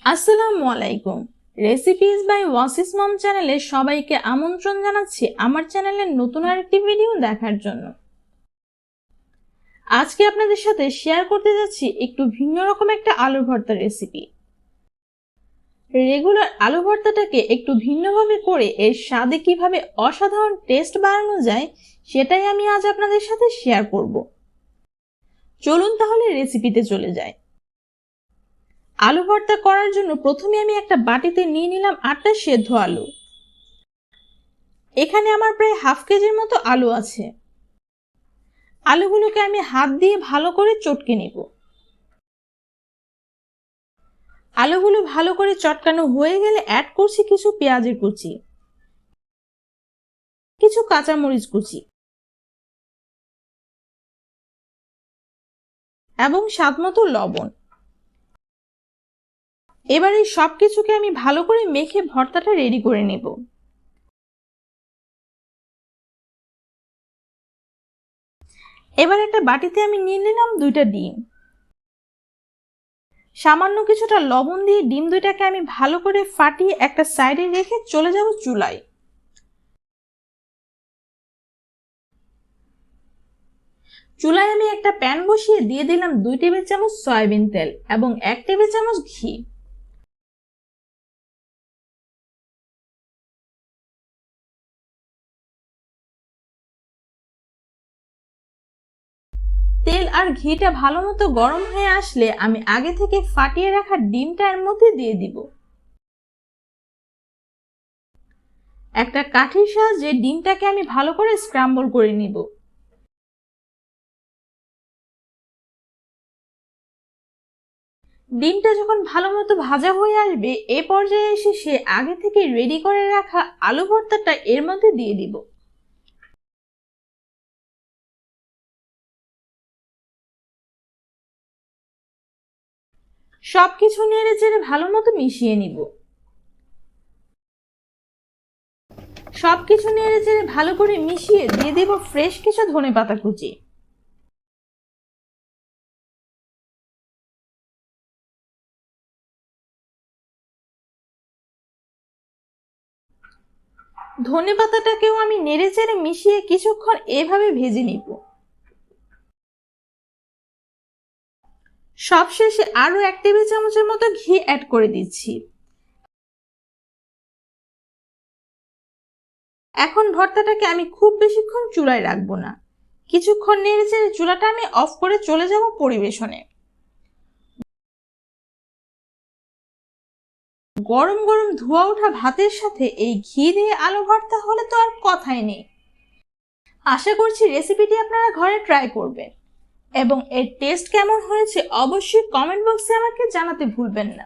আসসালামু আলাইকুম। Recipes by ওয়াসিস মম চ্যানেলে সবাইকে আমন্ত্রণ জানাচ্ছি আমার চ্যানেলের নতুন আরেকটি ভিডিও দেখার জন্য। আজকে আপনাদের সাথে শেয়ার করতে যাচ্ছি একটু ভিন্ন রকম একটা আলু ভর্তার রেসিপি। রেগুলার আলু ভর্তাটাকে একটু ভিন্নভাবে করে এর স্বাদে কিভাবে অসাধারণ টেস্ট বাড়ানো যায় সেটাই আমি আজ আপনাদের সাথে শেয়ার করব। চলুন তাহলে রেসিপিতে চলে যাই। আলু ভর্তা করার জন্য প্রথমে আমি একটা বাটিতে নিয়ে নিলাম 8টা সেদ্ধ আলু। এখানে আমার প্রায় হাফ কেজির মতো আলু আছে। আলুগুলোকে আমি হাত দিয়ে ভালো করে চটকে নিব। আলুগুলো ভালো করে চটকানো হয়ে গেলে অ্যাড করছি কিছু পেঁয়াজের কুচি, কিছু কাঁচামরিচ কুচি এবং স্বাদমতো লবণ। এবার এই সবকিছুকে আমি ভালো করে মেখে ভর্তাটা রেডি করে নেব। এবার একটা বাটিতে আমি নিয়ে নিলাম 2টা ডিম। সামান্য কিছুটা লবণ দিয়ে ডিম দুইটাকে আমি ভালো করে ফাটিয়ে একটা সাইডে রেখে চলে যাব চুলায়। চুলায় আমি একটা প্যান বসিয়ে দিয়ে দিলাম 2 টেবিল চামচ সয়াবিন তেল এবং 1 টেবিল চামচ ঘি। তেল আর ঘিটা ভালো মতো গরম হয়ে আসলে আমি আগে থেকে ফাটিয়ে রাখা ডিমটা এর মধ্যে দিয়ে দিব। একটা কাঠির সাহায্যে ডিমটাকে আমি ভালো করে স্ক্রাম্বল করে নিব। ডিমটা যখন ভালো মতো ভাজা হয়ে আসবে এ পর্যায়ে এসে সে আগে থেকে রেডি করে রাখা আলু ভর্তাটা এর মধ্যে দিয়ে দিব। সবকিছু নেড়ে চেড়ে ভালো মতো মিশিয়ে নিব। সবকিছু নেড়ে চেড়ে ভালো করে মিশিয়ে দিয়ে দেব ফ্রেশ কিছু ধনেপাতা কুচি। ধনেপাতাটাকেও আমি নেড়ে চেড়ে মিশিয়ে কিছুক্ষণ এভাবে ভেজে নিব। সবশেষে আরো 1 টেবিল চামচের মতো ঘি অ্যাড করে দিচ্ছি। এখন ভর্তাটাকে আমি খুব বেশিক্ষণ চুলায় রাখবো না। কিছুক্ষণ নেড়ে চেড়ে চুলাটা আমি অফ করে চলে যাব পরিবেশনে। গরম গরম ধোয়া ওঠা ভাতের সাথে এই ঘি দিয়ে আলু ভর্তা হলে তো আর কথাই নেই। আশা করছি রেসিপিটি আপনারা ঘরে ট্রাই করবেন এবং এর টেস্ট কেমন হয়েছে অবশ্যই কমেন্ট বক্সে আমাকে জানাতে ভুলবেন না।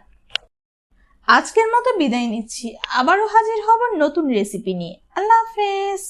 আজকের মতো বিদায় নিচ্ছি, আবারও হাজির হব নতুন রেসিপি নিয়ে। আল্লাহ হাফেজ।